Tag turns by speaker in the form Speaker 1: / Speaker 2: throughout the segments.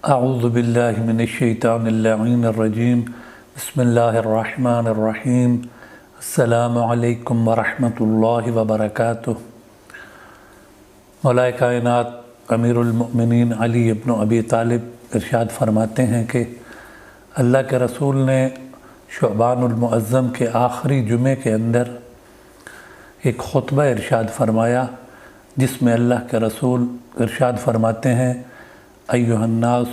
Speaker 1: اعوذ باللہ من الشیطان اللعین الرجیم بسم اللہ الرحمن الرحیم السلام علیکم ورحمۃ اللہ وبرکاتہ۔ مولا کائنات امیر المؤمنین علی ابن ابی طالب ارشاد فرماتے ہیں کہ اللہ کے رسول نے شعبان المعظم کے آخری جمعے کے اندر ایک خطبہ ارشاد فرمایا، جس میں اللہ کے رسول ارشاد فرماتے ہیں ایھا الناس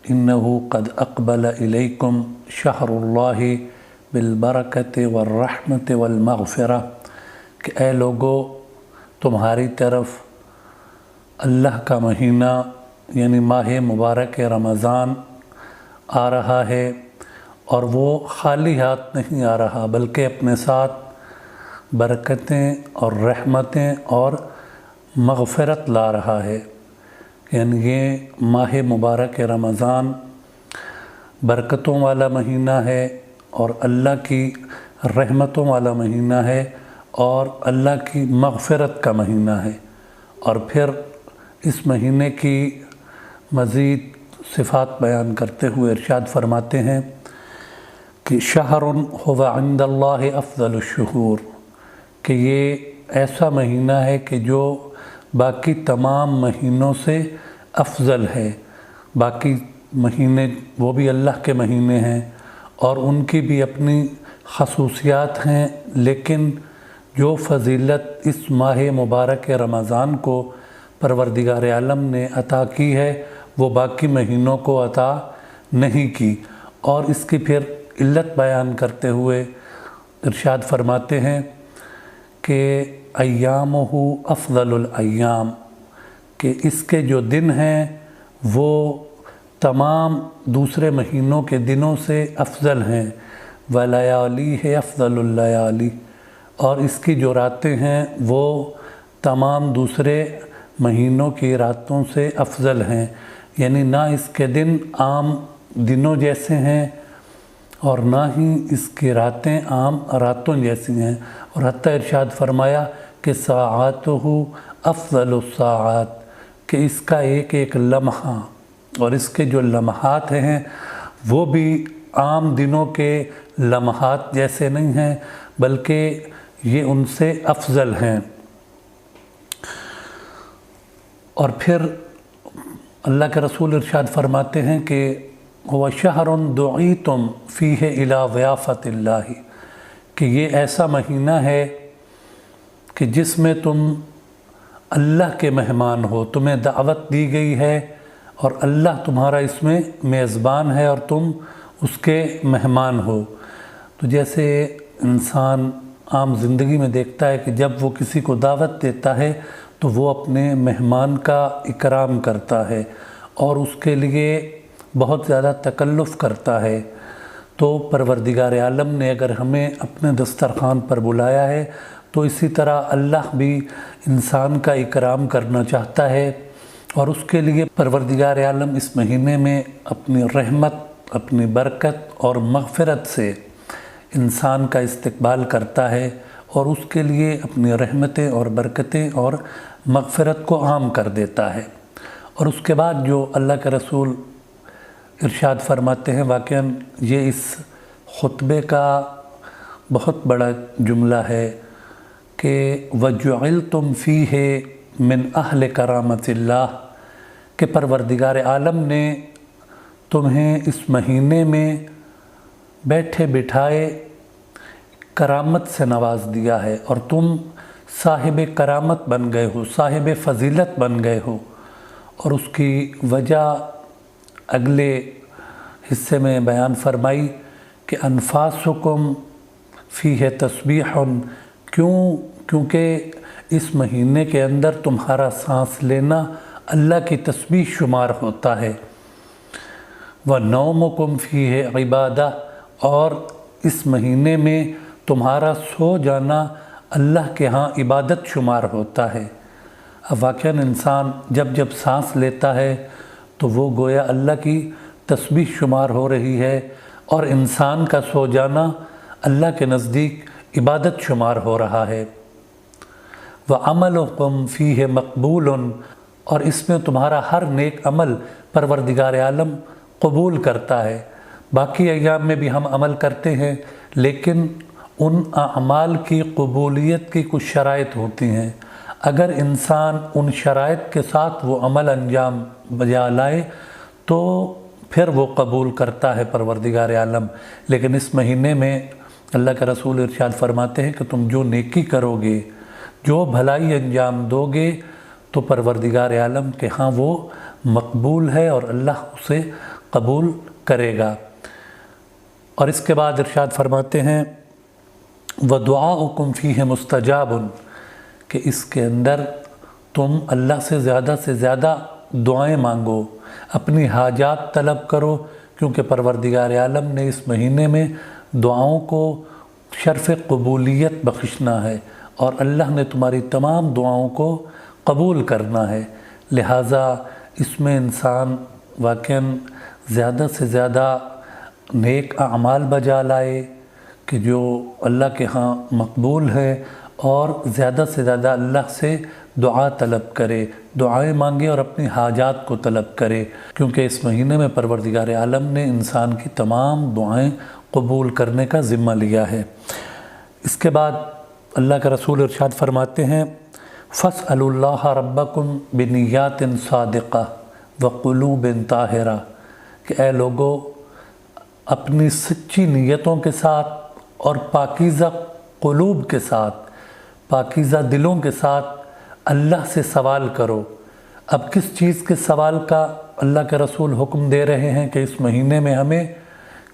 Speaker 1: انہ قد اقبل الیکم شہر اللہ بالبرکۃ والرحمۃ والمغفرہ، کہ اے لوگو تمہاری طرف اللہ کا مہینہ یعنی ماہ مبارک رمضان آ رہا ہے، اور وہ خالی ہاتھ نہیں آ رہا بلکہ اپنے ساتھ برکتیں اور رحمتیں اور مغفرت لا رہا ہے۔ یعنی یہ ماہ مبارک رمضان برکتوں والا مہینہ ہے اور اللہ کی رحمتوں والا مہینہ ہے اور اللہ کی مغفرت کا مہینہ ہے۔ اور پھر اس مہینے کی مزید صفات بیان کرتے ہوئے ارشاد فرماتے ہیں کہ شہر هو عند اللہ افضل الشہور، کہ یہ ایسا مہینہ ہے کہ جو باقی تمام مہینوں سے افضل ہے۔ باقی مہینے وہ بھی اللہ کے مہینے ہیں اور ان کی بھی اپنی خصوصیات ہیں، لیکن جو فضیلت اس ماہ مبارک رمضان کو پروردگار عالم نے عطا کی ہے وہ باقی مہینوں کو عطا نہیں کی۔ اور اس کی پھر علت بیان کرتے ہوئے ارشاد فرماتے ہیں کہ ایامہ افضل الایام، کہ اس کے جو دن ہیں وہ تمام دوسرے مہینوں کے دنوں سے افضل ہیں، ولیالیہ افضل اللیالی، اور اس کی جو راتیں ہیں وہ تمام دوسرے مہینوں کی راتوں سے افضل ہیں۔ یعنی نہ اس کے دن عام دنوں جیسے ہیں اور نہ ہی اس کی راتیں عام راتوں جیسی ہیں، اور حتیٰ ارشاد فرمایا کہ ساعاتہ افضل الساعات، کہ اس کا ایک ایک لمحہ اور اس کے جو لمحات ہیں وہ بھی عام دنوں کے لمحات جیسے نہیں ہیں بلکہ یہ ان سے افضل ہیں۔ اور پھر اللہ کے رسول ارشاد فرماتے ہیں کہ هو شہر دعیتم فیہ الی ضیافۃ اللہ، کہ یہ ایسا مہینہ ہے کہ جس میں تم اللہ کے مہمان ہو، تمہیں دعوت دی گئی ہے اور اللہ تمہارا اس میں میزبان ہے اور تم اس کے مہمان ہو۔ تو جیسے انسان عام زندگی میں دیکھتا ہے کہ جب وہ کسی کو دعوت دیتا ہے تو وہ اپنے مہمان کا اکرام کرتا ہے اور اس کے لیے بہت زیادہ تکلف کرتا ہے۔ تو پروردگار عالم نے اگر ہمیں اپنے دسترخوان پر بلایا ہے تو اسی طرح اللہ بھی انسان کا اکرام کرنا چاہتا ہے، اور اس کے لیے پروردگار عالم اس مہینے میں اپنی رحمت، اپنی برکت اور مغفرت سے انسان کا استقبال کرتا ہے اور اس کے لیے اپنی رحمتیں اور برکتیں اور مغفرت کو عام کر دیتا ہے۔ اور اس کے بعد جو اللہ کے رسول ارشاد فرماتے ہیں، واقعاً یہ اس خطبے کا بہت بڑا جملہ ہے کہ وَجُعِلْتُمْ فِيهِ مِنْ أَهْلِ كَرَامَةِ اللَّهِ، کہ پروردگار عالم نے تمہیں اس مہینے میں بیٹھے بٹھائے کرامت سے نواز دیا ہے اور تم صاحب کرامت بن گئے ہو، صاحب فضیلت بن گئے ہو۔ اور اس کی وجہ اگلے حصے میں بیان فرمائی کہ انفاسکم فیہ تسبیح، کیونکہ اس مہینے کے اندر تمہارا سانس لینا اللہ کی تسبیح شمار ہوتا ہے۔ وَنَوْمُكُمْ فِيهِ عِبَادَةٌ، اور اس مہینے میں تمہارا سو جانا اللہ کے ہاں عبادت شمار ہوتا ہے۔ اب واقعاً انسان جب جب سانس لیتا ہے تو وہ گویا اللہ کی تسبیح شمار ہو رہی ہے، اور انسان کا سو جانا اللہ کے نزدیک عبادت شمار ہو رہا ہے۔ وَعَمَلُكُمْ فِيهِ مَقْبُولٌ، اور اس میں تمہارا ہر نیک عمل پروردگار عالم قبول کرتا ہے۔ باقی ایام میں بھی ہم عمل کرتے ہیں، لیکن ان اعمال کی قبولیت کی کچھ شرائط ہوتی ہیں۔ اگر انسان ان شرائط کے ساتھ وہ عمل انجام بجا لائے تو پھر وہ قبول کرتا ہے پروردگار عالم۔ لیکن اس مہینے میں اللہ کے رسول ارشاد فرماتے ہیں کہ تم جو نیکی کرو گے، جو بھلائی انجام دو گے، تو پروردگار عالم کے ہاں وہ مقبول ہے اور اللہ اسے قبول کرے گا۔ اور اس کے بعد ارشاد فرماتے ہیں وَدُعَاؤُكُمْ فِيهِ مُسْتَجَابٌ، کہ اس کے اندر تم اللہ سے زیادہ دعائیں مانگو، اپنی حاجات طلب کرو، کیونکہ پروردگار عالم نے اس مہینے میں دعاؤں کو شرف قبولیت بخشنا ہے اور اللہ نے تمہاری تمام دعاؤں کو قبول کرنا ہے۔ لہٰذا اس میں انسان واقعاً زیادہ سے زیادہ نیک اعمال بجا لائے کہ جو اللہ کے ہاں مقبول ہے، اور زیادہ سے زیادہ اللہ سے دعا طلب کرے، دعائیں مانگے اور اپنی حاجات کو طلب کرے، کیونکہ اس مہینے میں پروردگار عالم نے انسان کی تمام دعائیں قبول کرنے کا ذمہ لیا ہے۔ اس کے بعد اللہ کا رسول ارشاد فرماتے ہیں فَاسْأَلُوا اللَّهَ رَبَّكُمْ بِنِيَّاتٍ صَادِقَةٍ وَقُلُوبٍ طَاہِرَةٍ، کہ اے لوگو اپنی سچی نیتوں کے ساتھ اور پاکیزہ قلوب کے ساتھ، پاکیزہ دلوں کے ساتھ اللہ سے سوال کرو۔ اب کس چیز کے سوال کا اللہ کے رسول حکم دے رہے ہیں کہ اس مہینے میں ہمیں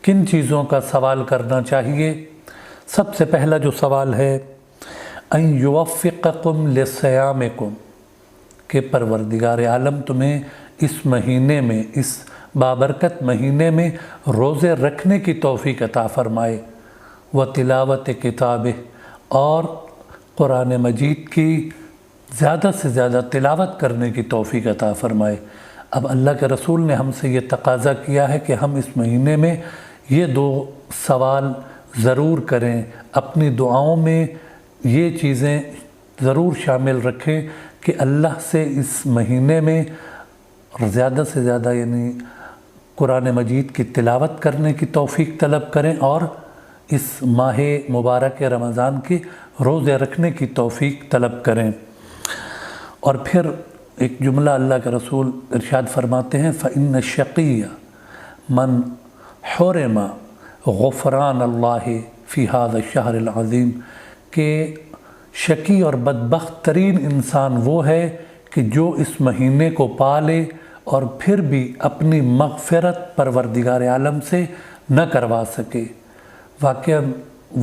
Speaker 1: کن چیزوں کا سوال کرنا چاہیے؟ سب سے پہلا جو سوال ہے ان یوفقکم لصیامکم، کہ پروردگار عالم تمہیں اس مہینے میں، اس بابرکت مہینے میں روزے رکھنے کی توفیق عطا فرمائے، وتلاوت کتابہ، اور قرآن مجید کی زیادہ سے زیادہ تلاوت کرنے کی توفیق عطا فرمائے۔ اب اللہ کے رسول نے ہم سے یہ تقاضا کیا ہے کہ ہم اس مہینے میں یہ دو سوال ضرور کریں، اپنی دعاؤں میں یہ چیزیں ضرور شامل رکھیں کہ اللہ سے اس مہینے میں زیادہ سے زیادہ یعنی قرآن مجید کی تلاوت کرنے کی توفیق طلب کریں، اور اس ماہ مبارک رمضان کی روزے رکھنے کی توفیق طلب کریں۔ اور پھر ایک جملہ اللہ کے رسول ارشاد فرماتے ہیں فَإِنَّ الشَّقِيَّ مَنْ حُرِمَ غُفْرَانَ اللَّهِ فِي هَذَا الشَّهْرِ الْعَظِيمِ، کہ شقی اور بدبخت ترین انسان وہ ہے کہ جو اس مہینے کو پالے اور پھر بھی اپنی مغفرت پروردگار عالم سے نہ کروا سکے۔ واقعاً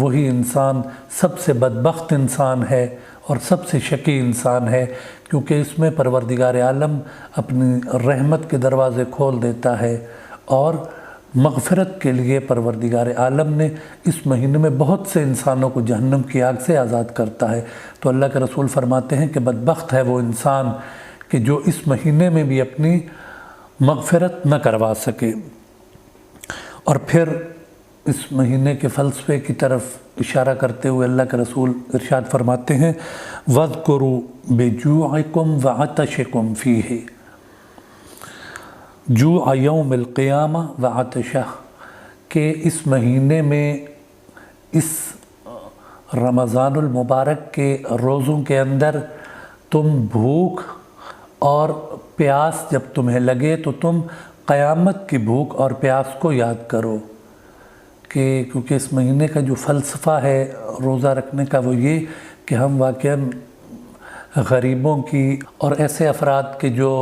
Speaker 1: وہی انسان سب سے بدبخت انسان ہے اور سب سے شقی انسان ہے، کیونکہ اس میں پروردگار عالم اپنی رحمت کے دروازے کھول دیتا ہے اور مغفرت کے لیے پروردگار عالم نے اس مہینے میں بہت سے انسانوں کو جہنم کی آگ سے آزاد کرتا ہے۔ تو اللہ کے رسول فرماتے ہیں کہ بدبخت ہے وہ انسان کہ جو اس مہینے میں بھی اپنی مغفرت نہ کروا سکے۔ اور پھر اس مہینے کے فلسفے کی طرف اشارہ کرتے ہوئے اللہ کے رسول ارشاد فرماتے ہیں وَاذْكُرُوا بِجُوعِكُمْ وَعَطَشِكُمْ فِيهِ، جوع یوم القیامہ وعطشہ، کہ اس مہینے میں اس رمضان المبارک کے روزوں کے اندر تم بھوک اور پیاس جب تمہیں لگے تو تم قیامت کی بھوک اور پیاس کو یاد کرو، کہ کیونکہ اس مہینے کا جو فلسفہ ہے روزہ رکھنے کا وہ یہ کہ ہم واقعاً غریبوں کی اور ایسے افراد کے جو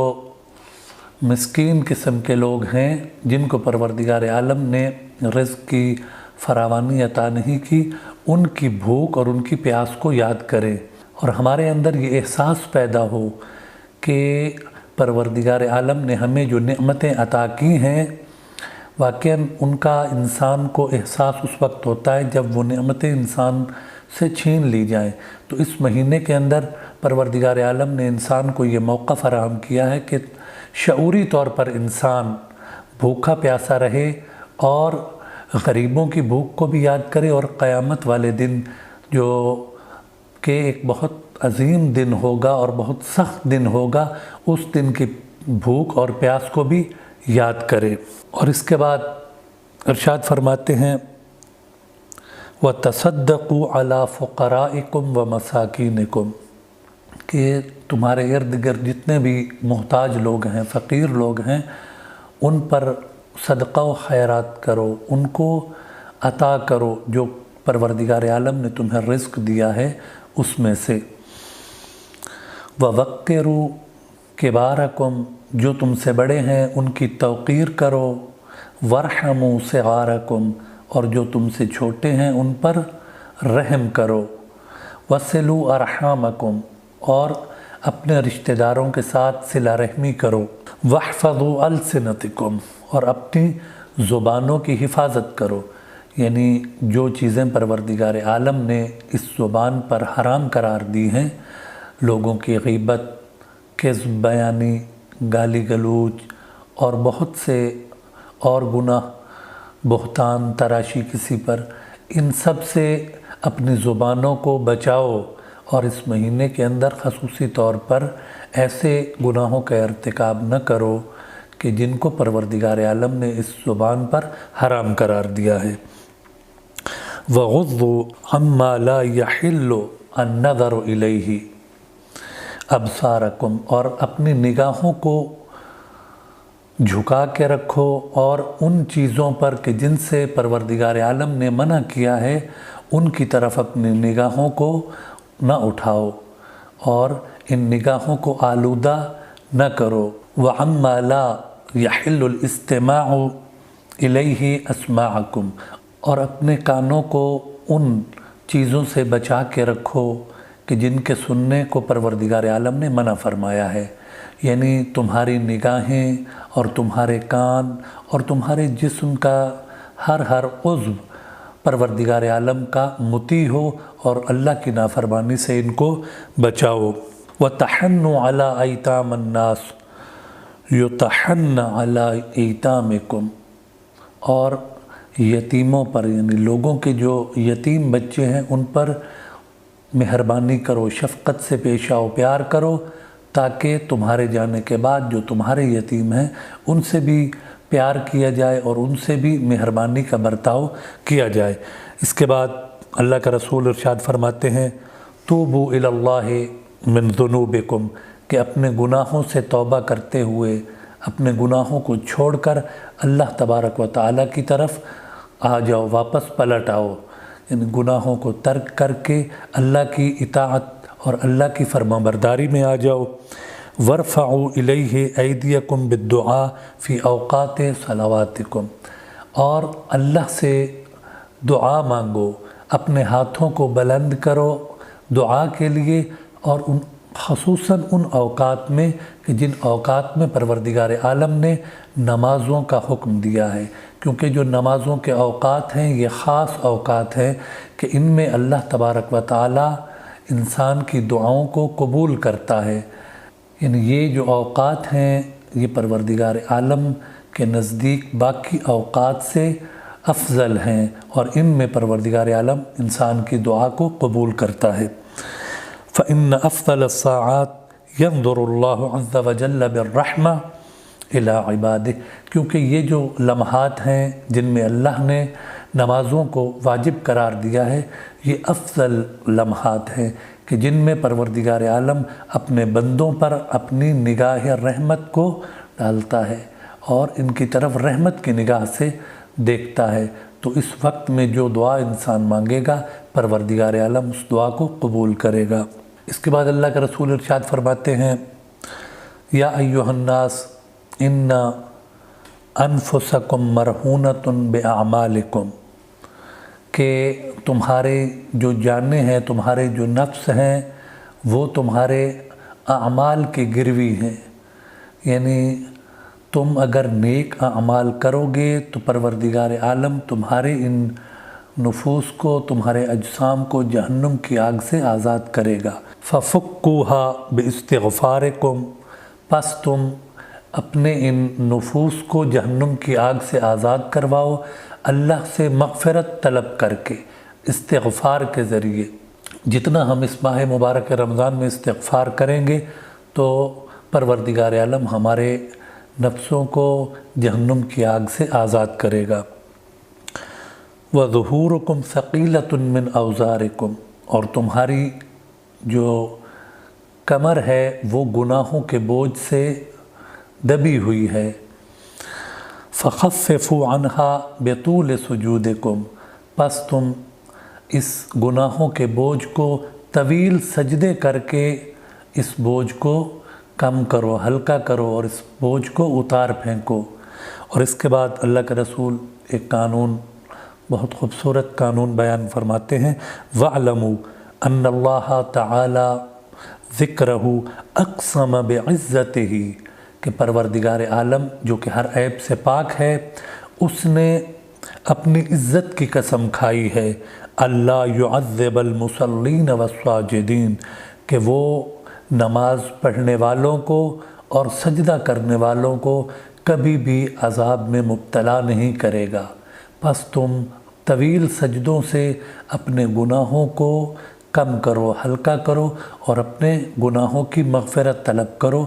Speaker 1: مسکین قسم کے لوگ ہیں جن کو پروردگار عالم نے رزق کی فراوانی عطا نہیں کی، ان کی بھوک اور ان کی پیاس کو یاد کریں اور ہمارے اندر یہ احساس پیدا ہو کہ پروردگار عالم نے ہمیں جو نعمتیں عطا کی ہیں واقعاً ان کا انسان کو احساس اس وقت ہوتا ہے جب وہ نعمتیں انسان سے چھین لی جائیں۔ تو اس مہینے کے اندر پروردگار عالم نے انسان کو یہ موقع فراہم کیا ہے کہ شعوری طور پر انسان بھوکا پیاسا رہے اور غریبوں کی بھوک کو بھی یاد کرے، اور قیامت والے دن جو کہ ایک بہت عظیم دن ہوگا اور بہت سخت دن ہوگا، اس دن کی بھوک اور پیاس کو بھی یاد کرے۔ اور اس کے بعد ارشاد فرماتے ہیں وَتَصَدَّقُوا عَلَىٰ فُقَرَائِكُمْ وَمَسَاكِينِكُمْ، کہ تمہارے ارد گرد جتنے بھی محتاج لوگ ہیں، فقیر لوگ ہیں، ان پر صدقہ و خیرات کرو، ان کو عطا کرو جو پروردگار عالم نے تمہیں رزق دیا ہے اس میں سے۔ وَوَقِّرُوا كِبَارَكُمْ، جو تم سے بڑے ہیں ان کی توقیر کرو۔ وَارْحَمُوا صِغَارَكُمْ، اور جو تم سے چھوٹے ہیں ان پر رحم کرو۔ وَصِلُوا أَرْحَامَكُمْ، اور اپنے رشتہ داروں کے ساتھ صلہ رحمی کرو۔ وَاحْفَظُوا أَلْسِنَتِكُمْ، اور اپنی زبانوں کی حفاظت کرو، یعنی جو چیزیں پروردگار عالم نے اس زبان پر حرام قرار دی ہیں، لوگوں کی غیبت، کذب بیانی، گالی گلوچ اور بہت سے اور گناہ، بہتان تراشی کسی پر، ان سب سے اپنی زبانوں کو بچاؤ، اور اس مہینے کے اندر خصوصی طور پر ایسے گناہوں کا ارتکاب نہ کرو کہ جن کو پروردگار عالم نے اس زبان پر حرام قرار دیا ہے۔ وَغُضُّوا عَمَّا لَا يَحِلُّ النَّظَرُ إِلَيْهِ أَبْصَارَكُمْ، اور اپنی نگاہوں کو جھکا کے رکھو اور ان چیزوں پر کہ جن سے پروردگار عالم نے منع کیا ہے ان کی طرف اپنی نگاہوں کو نہ اٹھاؤ اور ان نگاہوں کو آلودہ نہ کرو۔ وَعَمَّا لَا يَحِلُّ الْإِسْتِمَاعُ إِلَيْهِ أَسْمَاعَكُمْ، اور اپنے کانوں کو ان چیزوں سے بچا کے رکھو کہ جن کے سننے کو پروردگار عالم نے منع فرمایا ہے، یعنی تمہاری نگاہیں اور تمہارے کان اور تمہارے جسم کا ہر عضو پروردگار عالم کا مطیع ہو اور اللہ کی نافرمانی سے ان کو بچاؤ۔ وَتَحَنُّوا عَلَىٰ أَيْتَامِ النَّاسِ يُتَحَنَّ عَلَىٰ أَيْتَامِكُمْ، اور یتیموں پر، یعنی لوگوں کے جو یتیم بچے ہیں ان پر مہربانی کرو، شفقت سے پیش آؤ، پیار کرو، تاکہ تمہارے جانے کے بعد جو تمہارے یتیم ہیں ان سے بھی پیار کیا جائے اور ان سے بھی مہربانی کا برتاؤ کیا جائے۔ اس کے بعد اللہ کا رسول ارشاد فرماتے ہیں توبوا الی اللہ من ذنوبکم، کہ اپنے گناہوں سے توبہ کرتے ہوئے اپنے گناہوں کو چھوڑ کر اللہ تبارک و تعالیٰ کی طرف آ جاؤ، واپس پلٹ آؤ، یعنی گناہوں کو ترک کر کے اللہ کی اطاعت اور اللہ کی فرمانبرداری میں آ جاؤ۔ وَارْفَعُوا إِلَيْهِ أَيْدِيَكُمْ بِالدُّعَاءِ فِي أَوْقَاتِ صَلَوَاتِكُمْ، اور اللہ سے دعا مانگو، اپنے ہاتھوں کو بلند کرو دعا کے لیے، اور خصوصاً ان اوقات میں کہ جن اوقات میں پروردگار عالم نے نمازوں کا حکم دیا ہے، کیونکہ جو نمازوں کے اوقات ہیں یہ خاص اوقات ہیں کہ ان میں اللہ تبارک و تعالی انسان کی دعاؤں کو قبول کرتا ہے، یعنی یہ جو اوقات ہیں یہ پروردگار عالم کے نزدیک باقی اوقات سے افضل ہیں اور ان میں پروردگار عالم انسان کی دعا کو قبول کرتا ہے۔ فَإِنَّ أَفْضَلَ السَّاعَاتِ يَنْظُرُ اللَّهُ عَزَّ وَجَلَّ بِالرَّحْمَةِ إِلَىٰ عِبَادِهِ، کیونکہ یہ جو لمحات ہیں جن میں اللہ نے نمازوں کو واجب قرار دیا ہے، یہ افضل لمحات ہیں کہ جن میں پروردگار عالم اپنے بندوں پر اپنی نگاہ رحمت کو ڈالتا ہے اور ان کی طرف رحمت کی نگاہ سے دیکھتا ہے، تو اس وقت میں جو دعا انسان مانگے گا پروردگار عالم اس دعا کو قبول کرے گا۔ اس کے بعد اللہ کے رسول ارشاد فرماتے ہیں یا ایھا الناس ان انفسکم مرہونۃ باعمالکم، کہ تمہارے جو جانیں ہیں، تمہارے جو نفس ہیں وہ تمہارے اعمال کے گروی ہیں، یعنی تم اگر نیک اعمال کرو گے تو پروردگار عالم تمہارے ان نفوس کو، تمہارے اجسام کو جہنم کی آگ سے آزاد کرے گا۔ فَفُكُّوهَا بِاسْتِغْفَارِكُمْ، پس تم اپنے ان نفوس کو جہنم کی آگ سے آزاد کرواؤ اللہ سے مغفرت طلب کر کے، استغفار کے ذریعے۔ جتنا ہم اس ماہ مبارک رمضان میں استغفار کریں گے تو پروردگار عالم ہمارے نفسوں کو جہنم کی آگ سے آزاد کرے گا۔ وَظُهُورُكُمْ ثَقِيلَةٌ مِّنْ أَوْزَارِكُمْ، اور تمہاری جو کمر ہے وہ گناہوں کے بوجھ سے دبی ہوئی ہے۔ فَخَفِّفُوا عَنْهَا بِطُولِ سُجُودِكُمْ، پس تم اس گناہوں کے بوجھ کو طویل سجدے کر کے اس بوجھ کو کم کرو، ہلکا کرو اور اس بوجھ کو اتار پھینکو۔ اور اس کے بعد اللہ کے رسول ایک قانون، بہت خوبصورت قانون بیان فرماتے ہیں، وَاعْلَمُوا أَنَّ اللَّهَ تَعَالَى ذِكْرَهُ أَقْسَمَ بِعِزَّتِهِ، کہ پروردگار عالم جو کہ ہر عیب سے پاک ہے، اس نے اپنی عزت کی قسم کھائی ہے، اللہ يعذب المصلین والساجدین، کہ وہ نماز پڑھنے والوں کو اور سجدہ کرنے والوں کو کبھی بھی عذاب میں مبتلا نہیں کرے گا۔ پس تم طویل سجدوں سے اپنے گناہوں کو کم کرو، ہلکا کرو اور اپنے گناہوں کی مغفرت طلب کرو،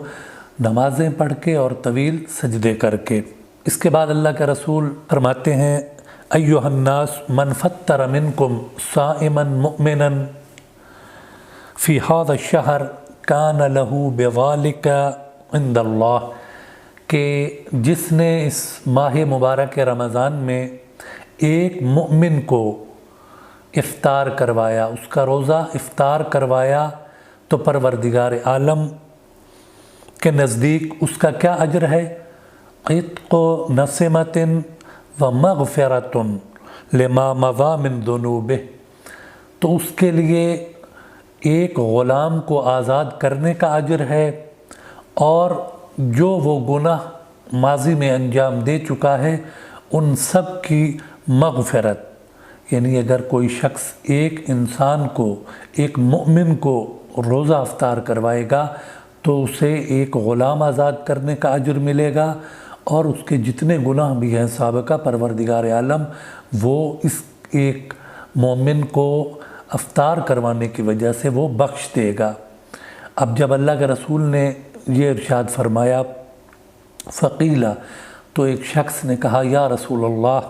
Speaker 1: نمازیں پڑھ کے اور طویل سجدے کر کے۔ اس کے بعد اللہ کے رسول فرماتے ہیں، ایھا الناس من فطر منکم صائما مؤمنا فی ھذا الشہر کان لہ بذالک عند اللہ، کہ جس نے اس ماہ مبارک رمضان میں ایک مؤمن کو افطار کروایا، اس کا روزہ افطار کروایا، تو پروردگار عالم کے نزدیک اس کا کیا اجر ہے؟ عتق نسمۃ ومغفرۃ لما مضی من ذنوبہ، تو اس کے لیے ایک غلام کو آزاد کرنے کا اجر ہے، اور جو وہ گناہ ماضی میں انجام دے چکا ہے ان سب کی مغفرت۔ یعنی اگر کوئی شخص ایک انسان کو، ایک مؤمن کو روزہ افطار کروائے گا تو اسے ایک غلام آزاد کرنے کا اجر ملے گا، اور اس کے جتنے گناہ بھی ہیں سابقہ، پروردگار عالم وہ اس ایک مومن کو افطار کروانے کی وجہ سے وہ بخش دے گا۔ اب جب اللہ کے رسول نے یہ ارشاد فرمایا فقیلا، تو ایک شخص نے کہا، یا رسول اللہ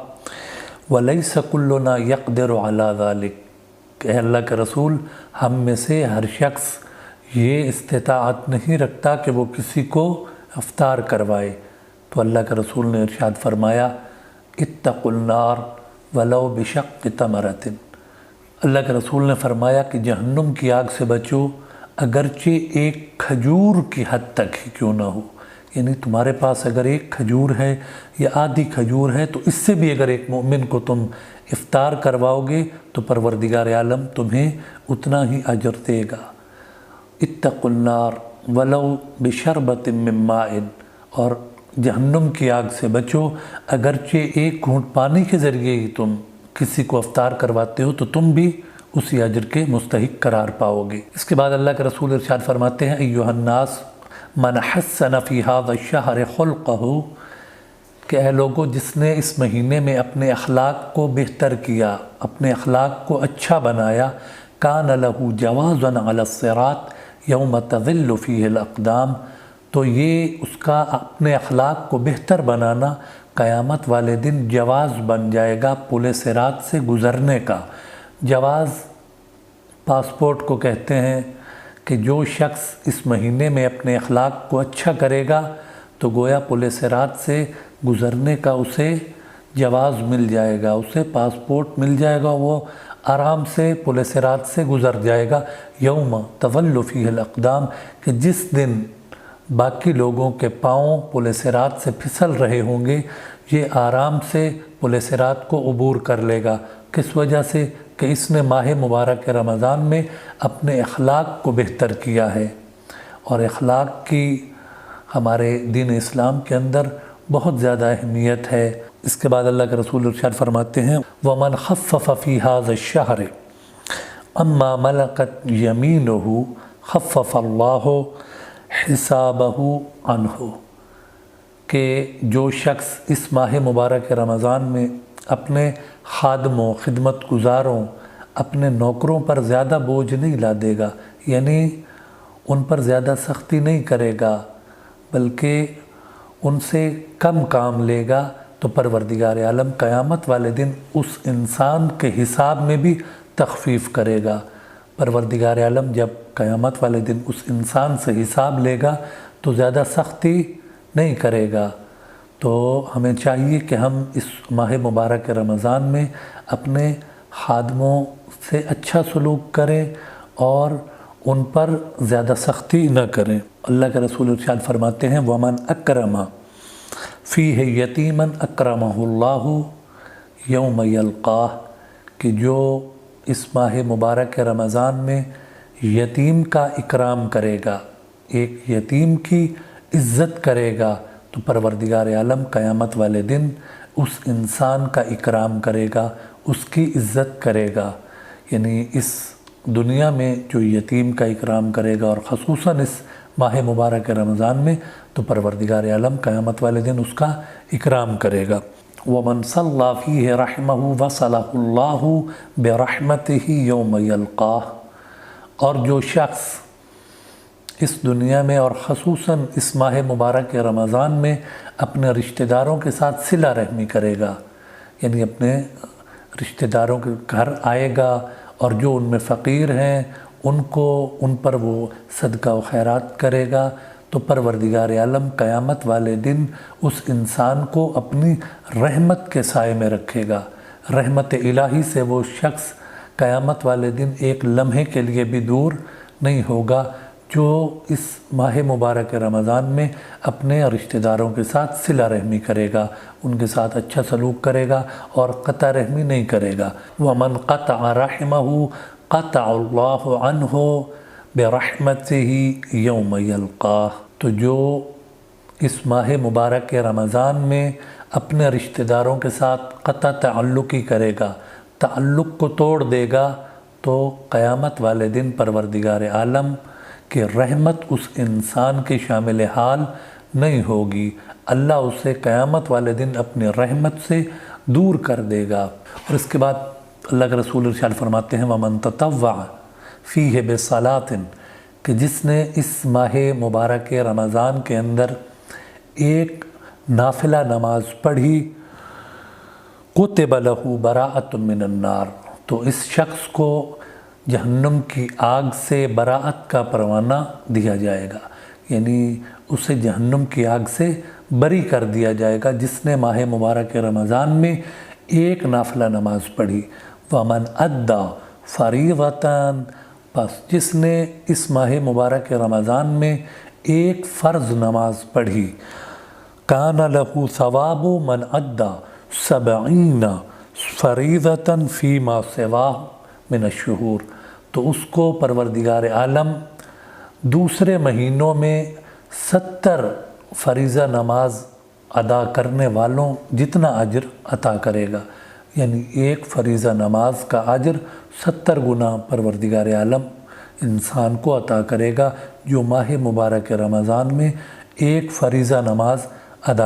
Speaker 1: وَلَيْسَ كُلُّنَا يَقْدِرُ عَلَى ذَلِكَ، کہ اللہ کے رسول ہم میں سے ہر شخص یہ استطاعت نہیں رکھتا کہ وہ کسی کو افطار کروائے۔ تو اللہ کے رسول نے ارشاد فرمایا، اتقوا النار ولو بشق تمرۃ، اللہ کے رسول نے فرمایا کہ جہنم کی آگ سے بچو اگرچہ ایک کھجور کی حد تک ہی کیوں نہ ہو۔ یعنی تمہارے پاس اگر ایک کھجور ہے یا آدھی کھجور ہے تو اس سے بھی اگر ایک مومن کو تم افطار کرواؤ گے تو پروردگار عالم تمہیں اتنا ہی اجر دے گا۔ اتقوا النار ولو بشربۃ من ماء، اور جہنم کی آگ سے بچو اگرچہ ایک گھونٹ پانی کے ذریعے ہی تم کسی کو افطار کرواتے ہو تو تم بھی اسی اجر کے مستحق قرار پاؤ گے۔ اس کے بعد اللہ کے رسول ارشاد فرماتے ہیں، ایھا الناس من حسن فی ھذا الشہر خلقہ، کہ اے لوگو جس نے اس مہینے میں اپنے اخلاق کو بہتر کیا، اپنے اخلاق کو اچھا بنایا، کان لہ جوازا علی الصراط یوم تظل فیہ الاقدام، تو یہ اس کا اپنے اخلاق کو بہتر بنانا قیامت والے دن جواز بن جائے گا پل صراط سے گزرنے کا۔ جواز پاسپورٹ کو کہتے ہیں کہ جو شخص اس مہینے میں اپنے اخلاق کو اچھا کرے گا تو گویا پل صراط سے گزرنے کا اسے جواز مل جائے گا، اسے پاسپورٹ مل جائے گا، وہ آرام سے پل صراط سے گزر جائے گا۔ یوم تظل فیہ الاقدام، کہ جس دن باقی لوگوں کے پاؤں پل صراط سے پھسل رہے ہوں گے، یہ آرام سے پل صراط کو عبور کر لے گا۔ کس وجہ سے؟ کہ اس نے ماہ مبارک رمضان میں اپنے اخلاق کو بہتر کیا ہے، اور اخلاق کی ہمارے دین اسلام کے اندر بہت زیادہ اہمیت ہے۔ اس کے بعد اللہ کے رسول ارشاد فرماتے ہیں، وَمَنْ خَفَّفَ فِي هَذَا الشَّهْرِ أَمَّا مَلَكَتْ يَمِينُهُ خَفَّفَ اللَّهُ حِسَابَهُ عَنْهُ، کہ جو شخص اس ماہ مبارک رمضان میں اپنے خادموں، خدمت گزاروں، اپنے نوکروں پر زیادہ بوجھ نہیں لا دے گا، یعنی ان پر زیادہ سختی نہیں کرے گا بلکہ ان سے کم کام لے گا، تو پروردگار عالم قیامت والے دن اس انسان کے حساب میں بھی تخفیف کرے گا۔ پروردگار عالم جب قیامت والے دن اس انسان سے حساب لے گا تو زیادہ سختی نہیں کرے گا۔ تو ہمیں چاہیے کہ ہم اس ماہ مبارک رمضان میں اپنے خادموں سے اچھا سلوک کریں اور ان پر زیادہ سختی نہ کریں۔ اللہ کے رسول ارشاد فرماتے ہیں وَمَنْ أَكْرَمَ فِيهِ يَتِيمًا أَكْرَمَهُ اللَّهُ يَوْمَ يَلْقَاهُ کہ جو اس ماہ مبارک رمضان میں یتیم کا اکرام کرے گا، ایک یتیم کی عزت کرے گا، تو پروردگار عالم قیامت والے دن اس انسان کا اکرام کرے گا، اس کی عزت کرے گا۔ یعنی اس دنیا میں جو یتیم کا اکرام کرے گا اور خصوصاً اس ماہ مبارک رمضان میں، تو پروردگار عالم قیامت والے دن اس کا اکرام کرے گا۔ وَمَنْ صَلَّى فِيهِ رَحْمَهُ وَصَلَهُ اللَّهُ بِرَحْمَتِهِ يَوْمَ يَلْقَاهُ اور جو شخص اس دنیا میں اور خصوصاً اس ماہ مبارک رمضان میں اپنے رشتہ داروں کے ساتھ صلہ رحمی کرے گا، یعنی اپنے رشتہ داروں کے گھر آئے گا اور جو ان میں فقیر ہیں ان پر وہ صدقہ و خیرات کرے گا، تو پروردگار عالم قیامت والے دن اس انسان کو اپنی رحمت کے سائے میں رکھے گا۔ رحمت الہی سے وہ شخص قیامت والے دن ایک لمحے کے لیے بھی دور نہیں ہوگا، جو اس ماہ مبارک رمضان میں اپنے رشتہ داروں کے ساتھ صلہ رحمی کرے گا، ان کے ساتھ اچھا سلوک کرے گا اور قطع رحمی نہیں کرے گا۔ وَمَنْ قَطَعَ رَحِمَهُ قَطَعَ اللَّهُ عَنْهُ بِرَحْمَتِهِ يَوْمَ يَلْقَاهُ تو جو اس ماہ مبارک رمضان میں اپنے رشتہ داروں کے ساتھ قطع تعلقی کرے گا، تعلق کو توڑ دے گا، تو قیامت والے دن پروردگار عالم کہ رحمت اس انسان کے شامل حال نہیں ہوگی، اللہ اسے قیامت والے دن اپنی رحمت سے دور کر دے گا۔ اور اس کے بعد اللہ کے رسول ارشاد فرماتے ہیں وَمَنْ تَطَوَّعَ فِيهِ بِصَلَاةٍ کہ جس نے اس ماہ مبارک رمضان کے اندر ایک نافلہ نماز پڑھی كُتِبَ لَهُ بَرَاءَةٌ مِّنَ النَّارِ تو اس شخص کو جہنم کی آگ سے براءت کا پروانہ دیا جائے گا، یعنی اسے جہنم کی آگ سے بری کر دیا جائے گا جس نے ماہ مبارک رمضان میں ایک نافلہ نماز پڑھی۔ وَمَنْ أَدَّى فَرِيضَةً پس جس نے اس ماہ مبارک رمضان میں ایک فرض نماز پڑھی كَانَ لَهُ ثَوَابُ مَنْ أَدَّى 70 فَرِيضَةً فِي مَا سِوَاهُ مِنَ الشُّهُورِ تو اس کو پروردگار عالم دوسرے مہینوں میں 70 فریضہ نماز ادا کرنے والوں جتنا اجر عطا کرے گا، یعنی ایک فریضہ نماز کا اجر 70 گنا پروردگار عالم انسان کو عطا کرے گا جو ماہ مبارک رمضان میں ایک فریضہ نماز